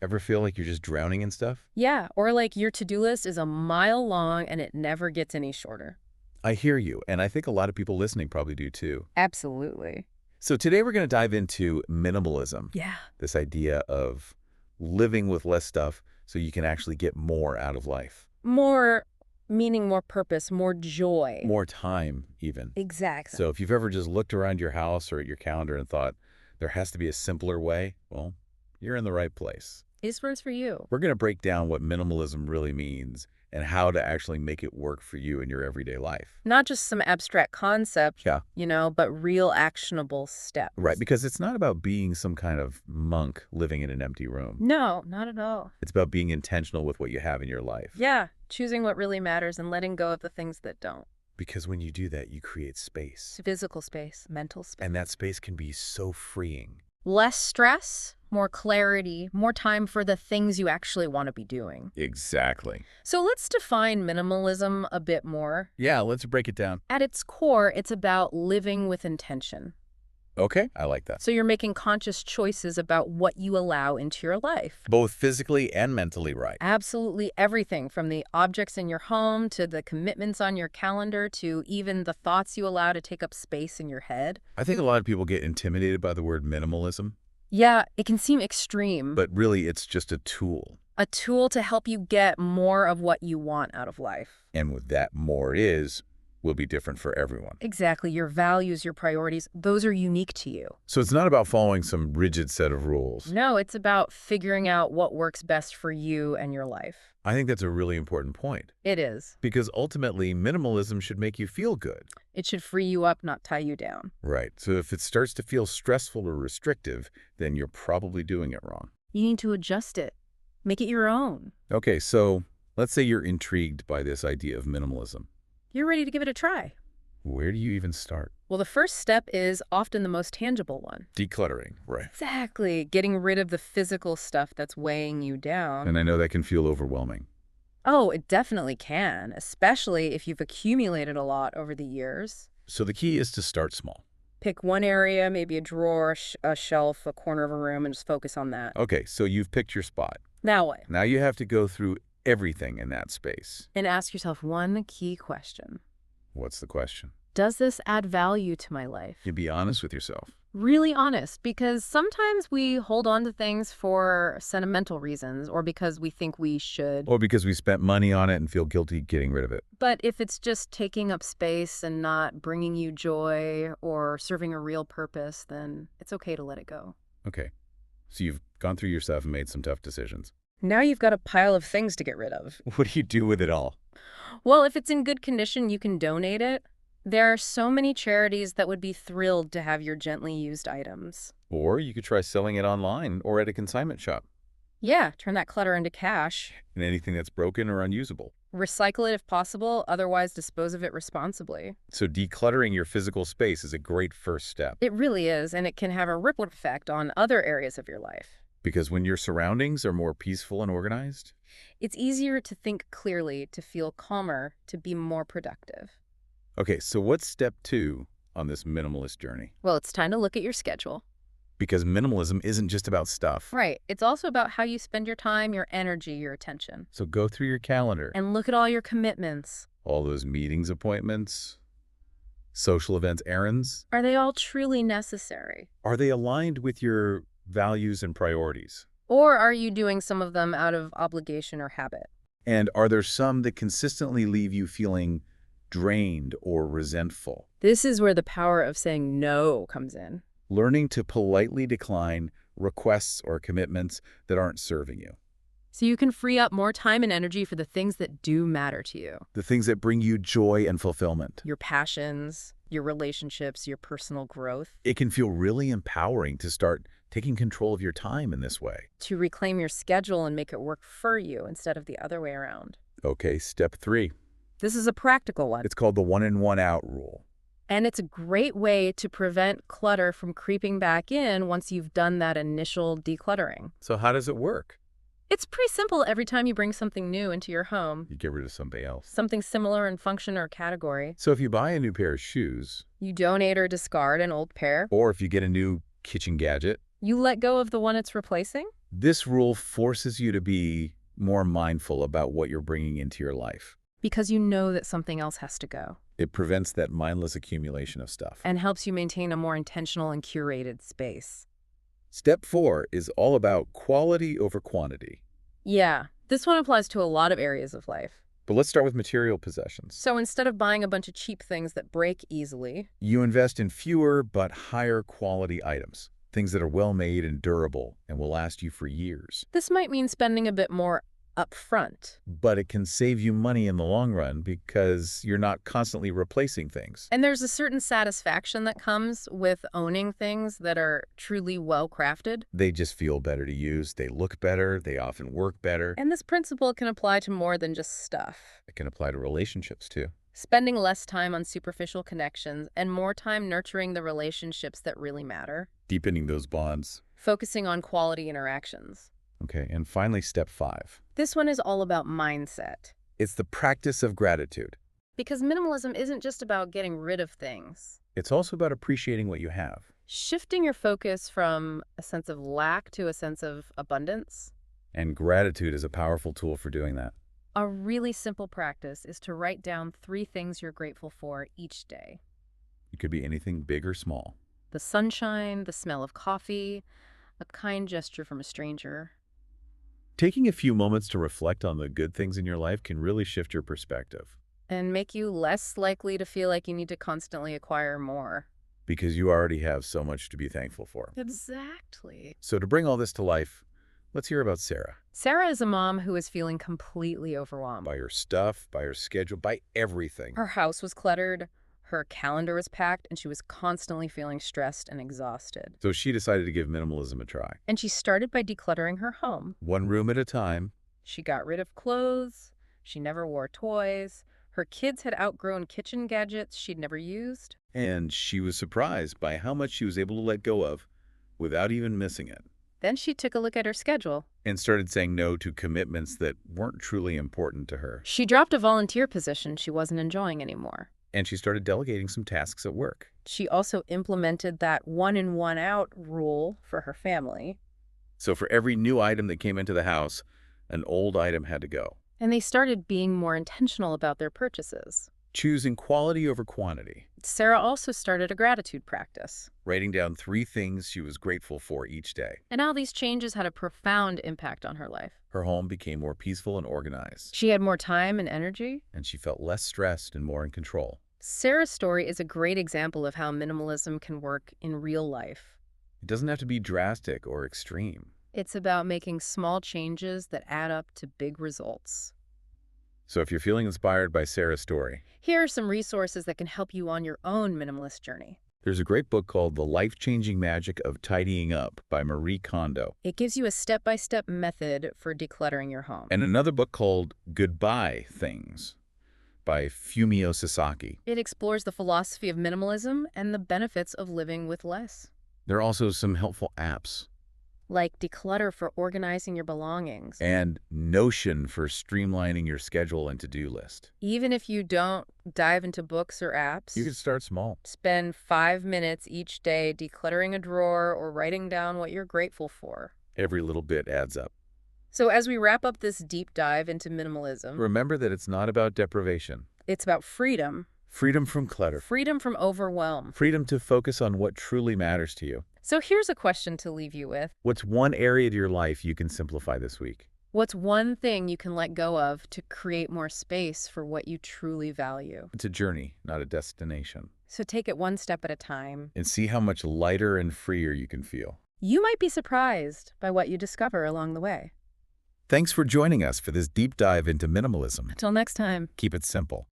Ever feel like you're just drowning in stuff? Yeah, or like your to-do list is a mile long and it never gets any shorter. I hear you, and I think a lot of people listening probably do too. Absolutely. So today we're going to dive into minimalism, Yeah. this idea of living with less stuff so you can actually get more out of life. More meaning, more purpose, more joy. More time, even. Exactly. So if you've ever just looked around your house or at your calendar and thought, there has to be a simpler way, well, you're in the right place. This works for you. We're going to break down what minimalism really means and how to actually make it work for you in your everyday life. Not just some abstract concept, Yeah. but real actionable steps. Right, because it's not about being some kind of monk living in an empty room. No, not at all. It's about being intentional with what you have in your life. Yeah, choosing what really matters and letting go of the things that don't. Because when you do that, you create space. Physical space, mental space. And that space can be so freeing. Less stress, more clarity, more time for the things you actually want to be doing. Exactly. So let's define minimalism a bit more. Yeah, let's break it down. At its core, it's about living with intention. Okay, I like that. So you're making conscious choices about what you allow into your life. Both physically and mentally, right? Absolutely everything, from the objects in your home to the commitments on your calendar to even the thoughts you allow to take up space in your head. I think a lot of people get intimidated by the word minimalism, Yeah, it can seem extreme. but really it's just a tool. A tool to help you get more of what you want out of life. And what that more will be different for everyone. Exactly. Your values, your priorities, those are unique to you. So it's not about following some rigid set of rules. No, it's about figuring out what works best for you and your life. I think that's a really important point. It is. Because ultimately, minimalism should make you feel good. It should free you up, not tie you down. Right. So if it starts to feel stressful or restrictive, then you're probably doing it wrong. You need to adjust it. Make it your own. Okay, so let's say you're intrigued by this idea of minimalism. You're ready to give it a try. Where do you even start? Well, the first step is often the most tangible one. Decluttering, right. Exactly. Getting rid of the physical stuff that's weighing you down. And I know that can feel overwhelming. Oh, it definitely can, especially if you've accumulated a lot over the years. So the key is to start small. Pick one area, maybe a drawer, a shelf, a corner of a room, and just focus on that. Okay, so you've picked your spot. Now what? Now you have to go through everything in that space. And ask yourself one key question. What's the question? Does this add value to my life? You be honest with yourself. Really honest, because sometimes we hold on to things for sentimental reasons or because we think we should. Or because we spent money on it and feel guilty getting rid of it. But if it's just taking up space and not bringing you joy or serving a real purpose, then it's okay to let it go. Okay, so you've gone through your stuff and made some tough decisions. Now you've got a pile of things to get rid of. What do you do with it all? Well, if it's in good condition, you can donate it. There are so many charities that would be thrilled to have your gently used items. Or you could try selling it online or at a consignment shop. Yeah, turn that clutter into cash. And anything that's broken or unusable. Recycle it if possible, otherwise dispose of it responsibly. So decluttering your physical space is a great first step. It really is, and it can have a ripple effect on other areas of your life. Because when your surroundings are more peaceful and organized, it's easier to think clearly, to feel calmer, to be more productive. Okay, so what's step 2 on this minimalist journey? Well, it's time to look at your schedule. Because minimalism isn't just about stuff. Right. It's also about how you spend your time, your energy, your attention. So go through your calendar. And look at all your commitments. All those meetings, appointments, social events, errands. Are they all truly necessary? Are they aligned with your values and priorities? Or are you doing some of them out of obligation or habit? And are there some that consistently leave you feeling drained or resentful? This is where the power of saying no comes in. Learning to politely decline requests or commitments that aren't serving you. So you can free up more time and energy for the things that do matter to you. The things that bring you joy and fulfillment. Your passions, your relationships, your personal growth. It can feel really empowering to start taking control of your time in this way. To reclaim your schedule and make it work for you instead of the other way around. Okay, step 3. This is a practical one. It's called the 1 in 1 out rule. And it's a great way to prevent clutter from creeping back in once you've done that initial decluttering. So how does it work? It's pretty simple every time you bring something new into your home. You get rid of somebody else. Something similar in function or category. So if you buy a new pair of shoes, You donate or discard an old pair. or if you get a new kitchen gadget, You let go of the one it's replacing. This rule forces you to be more mindful about what you're bringing into your life. Because you know that something else has to go, It prevents that mindless accumulation of stuff. and helps you maintain a more intentional and curated space. Step 4 is all about quality over quantity. Yeah, this one applies to a lot of areas of life. But let's start with material possessions. So instead of buying a bunch of cheap things that break easily, You invest in fewer but higher quality items, things that are well made and durable and will last you for years. this might mean spending a bit more upfront. But it can save you money in the long run because you're not constantly replacing things. And there's a certain satisfaction that comes with owning things that are truly well crafted. They just feel better to use, they look better, they often work better. And this principle can apply to more than just stuff. It can apply to relationships too. Spending less time on superficial connections and more time nurturing the relationships that really matter. Deepening those bonds. Focusing on quality interactions. Okay, and finally, step 5. This one is all about mindset. It's the practice of gratitude. Because minimalism isn't just about getting rid of things. It's also about appreciating what you have. Shifting your focus from a sense of lack to a sense of abundance. And gratitude is a powerful tool for doing that. A really simple practice is to write down 3 things you're grateful for each day. It could be anything big or small. The sunshine, the smell of coffee, a kind gesture from a stranger. Taking a few moments to reflect on the good things in your life can really shift your perspective And make you less likely to feel like you need to constantly acquire more. because you already have so much to be thankful for. Exactly. So to bring all this to life, let's hear about Sarah. Sarah is a mom who is feeling completely overwhelmed. By her stuff, by her schedule, by everything. Her house was cluttered, her calendar was packed, and she was constantly feeling stressed and exhausted. So she decided to give minimalism a try. And she started by decluttering her home. One room at a time. She got rid of clothes. She never wore toys. Her kids had outgrown kitchen gadgets she'd never used. And she was surprised by how much she was able to let go of without even missing it. Then she took a look at her schedule. And started saying no to commitments that weren't truly important to her. She dropped a volunteer position she wasn't enjoying anymore. And she started delegating some tasks at work. She also implemented that one in, one out rule for her family. So for every new item that came into the house, an old item had to go. And they started being more intentional about their purchases. Choosing quality over quantity. Sarah also started a gratitude practice. Writing down 3 things she was grateful for each day. And all these changes had a profound impact on her life. Her home became more peaceful and organized. She had more time and energy. And she felt less stressed and more in control. Sarah's story is a great example of how minimalism can work in real life. It doesn't have to be drastic or extreme. It's about making small changes that add up to big results. So if you're feeling inspired by Sarah's story, Here are some resources that can help you on your own minimalist journey. there's a great book called The Life-Changing Magic of Tidying Up by Marie Kondo. It gives you a step-by-step method for decluttering your home. And another book called Goodbye Things by Fumio Sasaki. It explores the philosophy of minimalism and the benefits of living with less. There are also some helpful apps. Like Declutter for organizing your belongings. And Notion for streamlining your schedule and to-do list. Even if you don't dive into books or apps, You can start small. spend 5 minutes each day decluttering a drawer or writing down what you're grateful for. Every little bit adds up. So as we wrap up this deep dive into minimalism, Remember that it's not about deprivation. it's about freedom. Freedom from clutter. Freedom from overwhelm. Freedom to focus on what truly matters to you. So here's a question to leave you with. What's one area of your life you can simplify this week? What's one thing you can let go of to create more space for what you truly value? It's a journey, not a destination. So take it one step at a time. And see how much lighter and freer you can feel. You might be surprised by what you discover along the way. Thanks for joining us for this deep dive into minimalism. Until next time. Keep it simple.